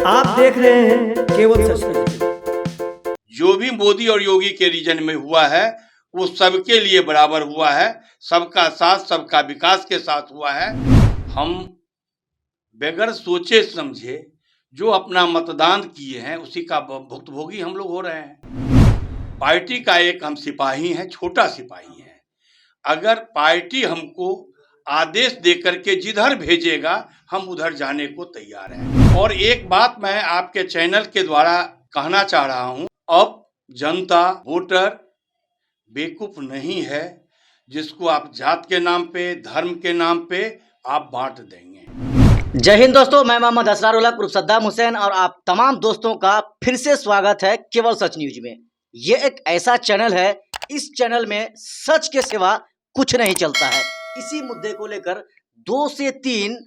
आप देख रहे हैं केवल सच तक। जो भी मोदी और योगी के रीजन में हुआ है वो सबके लिए बराबर हुआ है, सबका साथ सबका विकास के साथ हुआ है। हम बगैर सोचे समझे जो अपना मतदान किए हैं उसी का भुक्तभोगी हम लोग हो रहे हैं। पार्टी का एक हम सिपाही हैं, छोटा सिपाही हैं। अगर पार्टी हमको आदेश देकर के जिधर भेजेगा हम उधर जाने को तैयार हैं। और एक बात मैं आपके चैनल के द्वारा कहना चाह रहा हूं, अब जनता वोटर बेवकूफ नहीं है जिसको आप जात के नाम पे, धर्म के नाम पे आप बांट देंगे। जय हिंद दोस्तों, मैं मोहम्मद असरारुल्लाह उर्फ सद्दाम हुसैन और आप तमाम दोस्तों का फिर से स्वागत है केवल सच न्यूज में। ये एक ऐसा चैनल है, इस चैनल में सच के सिवा कुछ नहीं चलता है। इसी मुद्दे को लेकर 2 से 3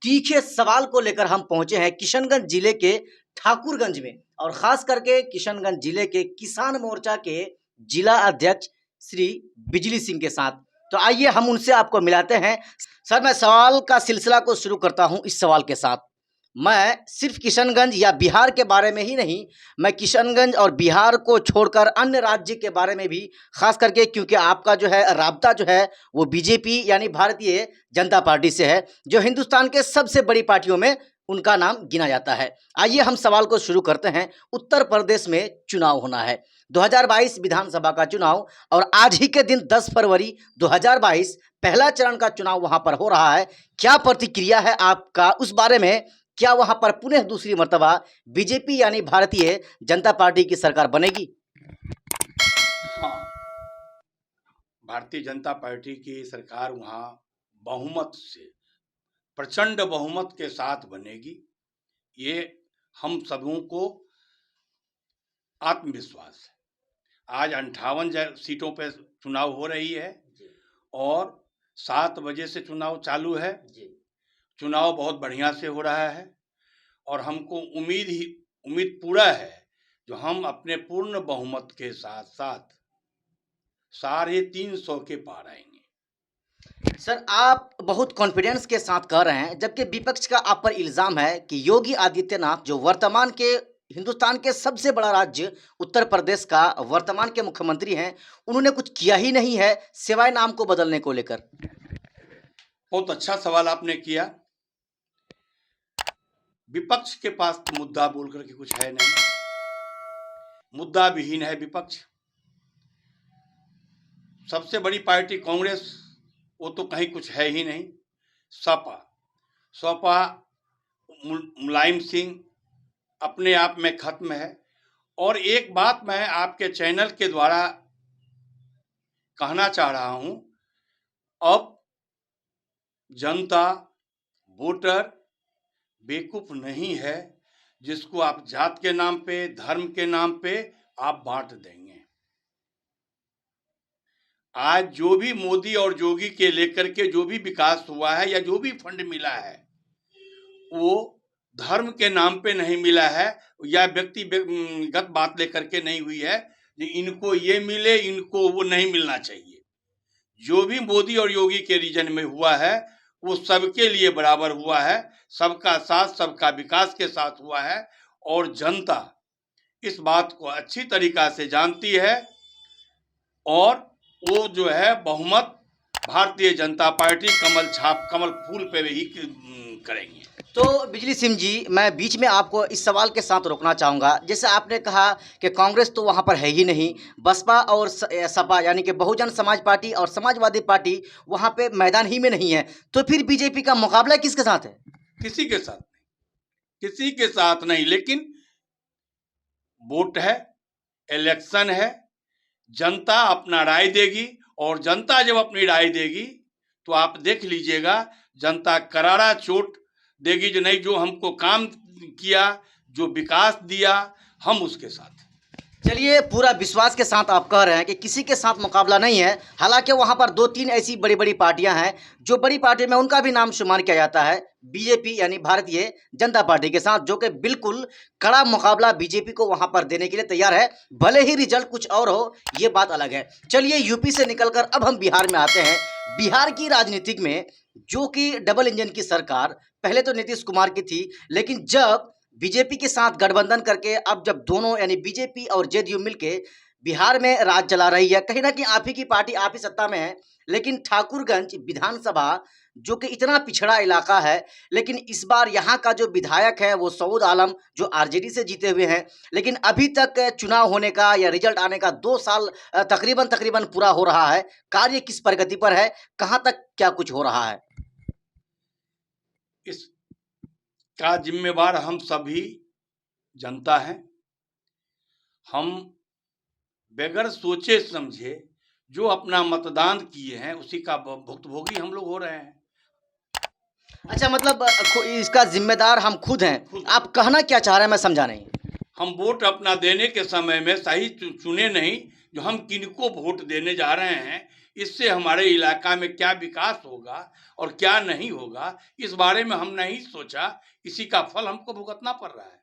तीखे सवाल को लेकर हम पहुंचे हैं किशनगंज जिले के ठाकुरगंज में, और खास करके किशनगंज जिले के किसान मोर्चा के जिला अध्यक्ष श्री बिजली सिंह के साथ। तो आइए हम उनसे आपको मिलाते हैं। सर, मैं सवाल का सिलसिला को शुरू करता हूं इस सवाल के साथ। मैं सिर्फ किशनगंज या बिहार के बारे में ही नहीं, मैं किशनगंज और बिहार को छोड़कर अन्य राज्य के बारे में भी, खास करके क्योंकि आपका जो है राब्ता जो है वो बीजेपी यानी भारतीय जनता पार्टी से है, जो हिंदुस्तान के सबसे बड़ी पार्टियों में उनका नाम गिना जाता है। आइए हम सवाल को शुरू करते हैं। उत्तर प्रदेश में चुनाव होना है, 2022 विधानसभा का चुनाव, और आज ही के दिन 10 फरवरी 2022 पहला चरण का चुनाव वहां पर हो रहा है। क्या प्रतिक्रिया है आपका उस बारे में? क्या वहां पर पुनः दूसरी मर्तबा बीजेपी यानी भारतीय जनता पार्टी की सरकार बनेगी? हाँ, भारतीय जनता पार्टी की सरकार वहाँ बहुमत से, प्रचंड बहुमत के साथ बनेगी। ये हम सबों को आत्मविश्वास है। आज 58 सीटों पे चुनाव हो रही है और 7 बजे से चुनाव चालू है। चुनाव बहुत बढ़िया से हो रहा है और हमको उम्मीद पूरा है जो हम अपने पूर्ण बहुमत के साथ साथ 350 के पार आएंगे। सर, आप बहुत कॉन्फिडेंस के साथ कह रहे हैं, जबकि विपक्ष का आप पर इल्जाम है कि योगी आदित्यनाथ जो वर्तमान के हिंदुस्तान के सबसे बड़ा राज्य उत्तर प्रदेश का वर्तमान के मुख्यमंत्री हैं, उन्होंने कुछ किया ही नहीं है सिवाय नाम को बदलने को लेकर। बहुत अच्छा सवाल आपने किया। विपक्ष के पास तो मुद्दा बोल करके कुछ है नहीं, मुद्दा विहीन है विपक्ष। सबसे बड़ी पार्टी कांग्रेस, वो तो कहीं कुछ है ही नहीं। सपा मुलायम सिंह अपने आप में खत्म है। और एक बात मैं आपके चैनल के द्वारा कहना चाह रहा हूं, अब जनता वोटर बेवकूफ नहीं है जिसको आप जात के नाम पे, धर्म के नाम पे आप बांट देंगे। आज जो भी मोदी और योगी के लेकर के जो भी विकास हुआ है या जो भी फंड मिला है वो धर्म के नाम पे नहीं मिला है या व्यक्तिगत बात लेकर के नहीं हुई है कि इनको ये मिले, इनको वो नहीं मिलना चाहिए। जो भी मोदी और योगी के रीजन में हुआ है वो सबके लिए बराबर हुआ है, सबका साथ सबका विकास के साथ हुआ है। और जनता इस बात को अच्छी तरीका से जानती है और वो जो है बहुमत भारतीय जनता पार्टी कमल छाप, कमल फूल पे ही करेंगे। तो बिजली सिंह जी, मैं बीच में आपको इस सवाल के साथ रोकना चाहूँगा। जैसे आपने कहा कि कांग्रेस तो वहाँ पर है ही नहीं, बसपा और सपा यानी कि बहुजन समाज पार्टी और समाजवादी पार्टी वहाँ पे मैदान ही में नहीं है, तो फिर बीजेपी का मुकाबला किसके साथ है? किसी के साथ नहीं, किसी के साथ नहीं। लेकिन वोट है, इलेक्शन है, जनता अपना राय देगी और जनता जब अपनी राय देगी तो आप देख लीजिएगा जनता करारा चोट देगी। जो नहीं, जो हमको काम किया, जो विकास दिया, हम उसके साथ। चलिए, पूरा विश्वास के साथ आप कह रहे हैं कि किसी के साथ मुकाबला नहीं है। हालांकि वहां पर 2-3 ऐसी बड़ी बड़ी पार्टियां हैं जो बड़ी पार्टी में उनका भी नाम शुमार किया जाता है बीजेपी यानी भारतीय जनता पार्टी के साथ, जो कि बिल्कुल कड़ा मुकाबला बीजेपी को वहां पर देने के लिए तैयार है, भले ही रिजल्ट कुछ और हो, ये बात अलग है। चलिए, यूपी से निकलकर अब हम बिहार में आते हैं। बिहार की राजनीतिक में जो कि डबल इंजन की सरकार पहले तो नीतीश कुमार की थी, लेकिन जब बीजेपी के साथ गठबंधन करके अब जब दोनों यानी बीजेपी और जेडीयू मिलके बिहार में राज चला रही है, कहीं ना कहीं आप ही की पार्टी आप ही सत्ता में है, लेकिन ठाकुरगंज विधानसभा जो कि इतना पिछड़ा इलाका है, लेकिन इस बार यहाँ का जो विधायक है वो सऊद आलम जो आरजेडी से जीते हुए हैं, लेकिन अभी तक चुनाव होने का या रिजल्ट आने का 2 साल तकरीबन तकरीबन पूरा हो रहा है। कार्य किस प्रगति पर है, कहाँ तक क्या कुछ हो रहा है? इसका जिम्मेवार हम सभी जनता हैं। हम बगैर सोचे समझे जो अपना मतदान किए हैं उसी का भुक्तभोगी हम लोग हो रहे हैं। अच्छा, मतलब इसका जिम्मेदार हम खुद हैं। आप कहना क्या चाह रहे हैं, मैं समझा नहीं। हम वोट अपना देने के समय में सही चुने नहीं, जो हम किनको वोट देने जा रहे हैं, इससे हमारे इलाका में क्या विकास होगा और क्या नहीं होगा, इस बारे में हम नहीं सोचा। इसी का फल हमको भुगतना पड़ रहा है।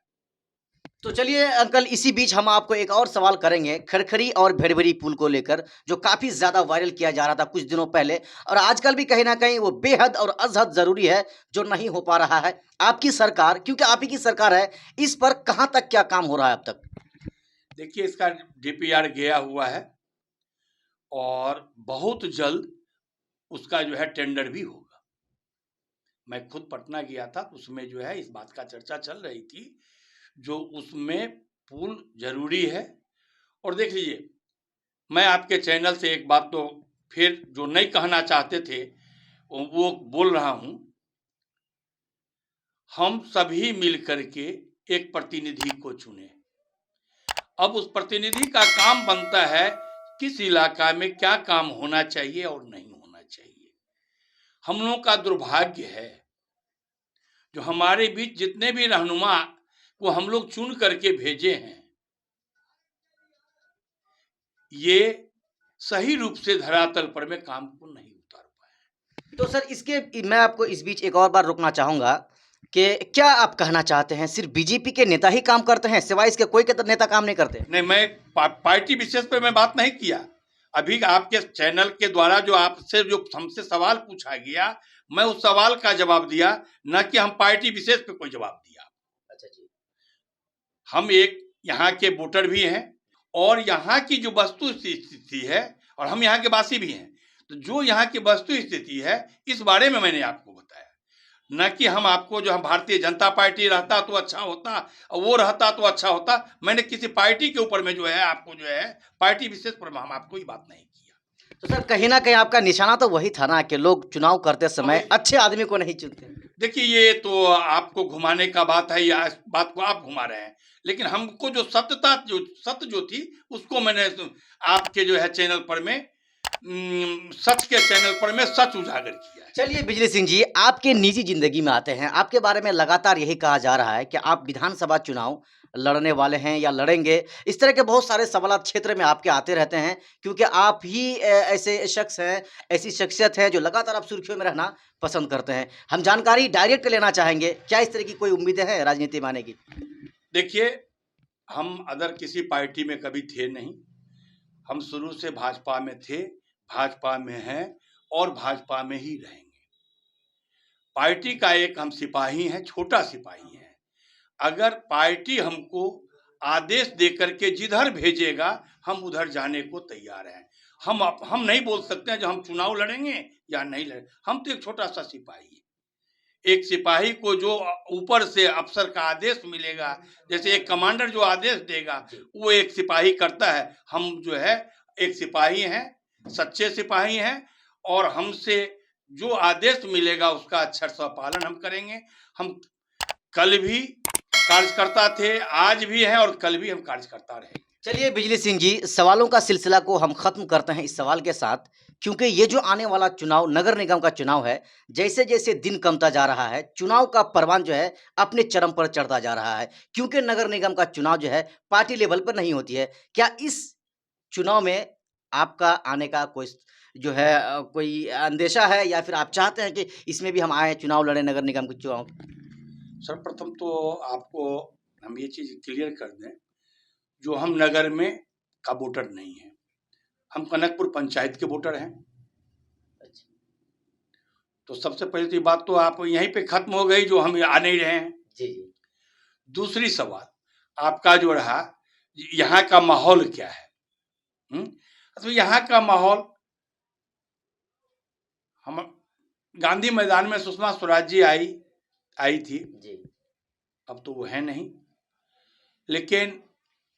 तो चलिए अंकल, इसी बीच हम आपको एक और सवाल करेंगे खड़खड़ी और भेड़बरी पुल को लेकर, जो काफ़ी ज़्यादा वायरल किया जा रहा था कुछ दिनों पहले, और आजकल भी कहीं ना कहीं वो बेहद और अजहद ज़रूरी है, जो नहीं हो पा रहा है। आपकी सरकार, क्योंकि आप ही की सरकार है, इस पर कहाँ तक क्या काम हो रहा है अब तक? देखिए, इसका डीपीआर गया हुआ है और बहुत जल्द उसका जो है टेंडर भी होगा। मैं खुद पटना गया था, उसमें जो है इस बात का चर्चा चल रही थी, जो उसमें पुल जरूरी है। और देख लीजिए, मैं आपके चैनल से एक बात तो फिर जो नहीं कहना चाहते थे वो बोल रहा हूं। हम सभी मिलकर के एक प्रतिनिधि को चुने। अब उस प्रतिनिधि का काम बनता है किस इलाका में क्या काम होना चाहिए और नहीं होना चाहिए। हम लोगों का दुर्भाग्य है जो हमारे बीच जितने भी रहनुमा को हम लोग चुन करके भेजे हैं, ये सही रूप से धरातल पर में काम को नहीं उतार पाए। तो सर, इसके मैं आपको इस बीच एक और बार रोकना चाहूँगा कि क्या आप कहना चाहते हैं सिर्फ बीजेपी के नेता ही काम करते हैं, सिवाय इसके कोई के नेता काम नहीं करते? नहीं, मैं पार्टी विशेष पे मैं बात नहीं किया। अभी आपके चैनल के द्वारा जो आपसे जो हमसे सवाल पूछा गया, मैं उस सवाल का जवाब दिया, न कि हम पार्टी विशेष पे कोई जवाब दिया। अच्छा जी। हम एक यहाँ के वोटर भी हैं और यहाँ की जो वस्तु स्थिति है, और हम यहाँ के वासी भी हैं, तो जो यहाँ की वस्तु स्थिति है इस बारे में मैंने आपको बताया, न कि हम आपको जो हम भारतीय जनता पार्टी रहता तो अच्छा होता और वो रहता तो अच्छा होता। मैंने किसी पार्टी के ऊपर में जो है आपको जो है पार्टी विशेष पर हम आपको ये बात नहीं किया। तो सर, कहीं ना कहीं आपका निशाना तो वही था ना कि लोग चुनाव करते समय अच्छे आदमी को नहीं चुनते। देखिए, ये तो आपको घुमाने का बात है, या इस बात को आप घुमा रहे हैं, लेकिन हमको जो सत्य जो थी उसको मैंने आपके जो है चैनल पर में सच के चैनल पर में सच उजागर किया है। चलिए बिजली सिंह जी, आपके निजी जिंदगी में आते हैं। आपके बारे में लगातार यही कहा जा रहा है कि आप विधानसभा चुनाव लड़ने वाले हैं या लड़ेंगे। इस तरह के बहुत सारे सवाल क्षेत्र में आपके आते रहते हैं, क्योंकि आप ही ऐसे शख्स हैं, ऐसी शख्सियत है जो लगातार आप सुर्खियों में रहना पसंद करते हैं। हम जानकारी डायरेक्ट लेना चाहेंगे, क्या इस तरह की कोई उम्मीदें हैं राजनीति में आने की? देखिए, हम अदर किसी पार्टी में कभी थे नहीं। हम शुरू से भाजपा में थे, भाजपा में हैं और भाजपा में ही रहेंगे। पार्टी का एक हम सिपाही हैं, छोटा सिपाही हैं। अगर पार्टी हमको आदेश दे करके जिधर भेजेगा हम उधर जाने को तैयार हैं। हम नहीं बोल सकते हैं जो हम चुनाव लड़ेंगे या नहीं लड़ेंगे। हम तो एक छोटा सा सिपाही हैं। एक सिपाही को जो ऊपर से अफसर का आदेश मिलेगा, जैसे एक कमांडर जो आदेश देगा वो एक सिपाही करता है। हम जो है एक सिपाही हैं, सच्चे सिपाही हैं, और हमसे जो आदेश मिलेगा उसका अक्षर से पालन हम करेंगे। हम कल भी कार्यकर्ता थे, आज भी हैं और कल भी हम कार्यकर्ता रहेंगे। चलिए बिजली सिंह जी, सवालों का सिलसिला को हम खत्म करते हैं इस सवाल के साथ, क्योंकि ये जो आने वाला चुनाव नगर निगम का चुनाव है, जैसे जैसे दिन कमता जा रहा है, चुनाव का परवान जो है अपने चरम पर चढ़ता जा रहा है, क्योंकि नगर निगम का चुनाव जो है पार्टी लेवल पर नहीं होती है। क्या इस चुनाव में आपका आने का कोई जो है कोई अंदेशा है, या फिर आप चाहते हैं कि इसमें भी हम आए, चुनाव लड़े, नगर निगम के चुनाव? सर्वप्रथम तो आपको हम ये चीज़ क्लियर कर दें, जो हम नगर में का वोटर नहीं है, हम कनकपुर पंचायत के वोटर हैं। तो सबसे पहले तो ये बात तो आप यहीं पे खत्म हो गई, जो हम आ नहीं रहे हैं। जी जी। दूसरी सवाल आपका जो रहा, यहाँ का माहौल क्या है? तो यहाँ का माहौल, हम गांधी मैदान में सुषमा स्वराज जी आई थी जी। अब तो वो है नहीं, लेकिन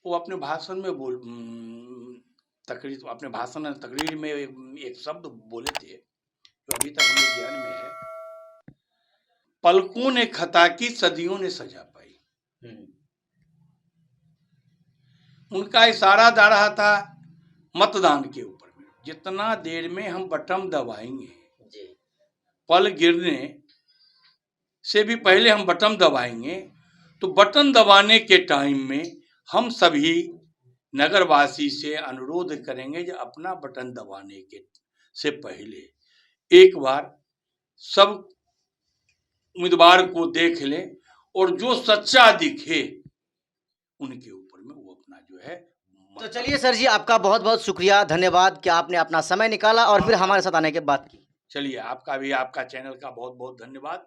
वो अपने भाषण में तकरीर में एक शब्द बोले थे जो अभी तक हमें ध्यान में है, पलकों ने खता की सदियों ने सजा पाई। उनका इशारा जा रहा था मतदान के ऊपर में, जितना देर में हम बटन दबाएंगे, पल गिरने से भी पहले हम बटन दबाएंगे, तो बटन दबाने के टाइम में हम सभी नगरवासी से अनुरोध करेंगे कि अपना बटन दबाने के से पहले एक बार सब उम्मीदवार को देख लें और जो सच्चा दिखे उनके ऊपर में वो अपना जो है। तो चलिए सर जी, आपका बहुत बहुत शुक्रिया, धन्यवाद कि आपने अपना समय निकाला और फिर हमारे साथ आने के बात की। चलिए, आपका भी, आपका चैनल का बहुत बहुत धन्यवाद।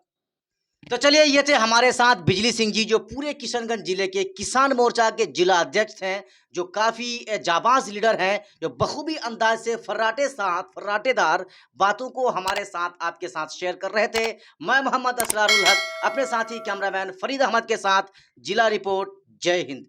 तो चलिए, ये थे हमारे साथ बिजली सिंह जी, जो पूरे किशनगंज जिले के किसान मोर्चा के जिला अध्यक्ष हैं, जो काफ़ी जाबाज लीडर हैं, जो बखूबी अंदाज से फर्राटेदार बातों को हमारे साथ, आपके साथ शेयर कर रहे थे। मैं मोहम्मद असरारुल हक अपने साथी कैमरामैन फरीद अहमद के साथ, जिला रिपोर्ट। जय हिंद।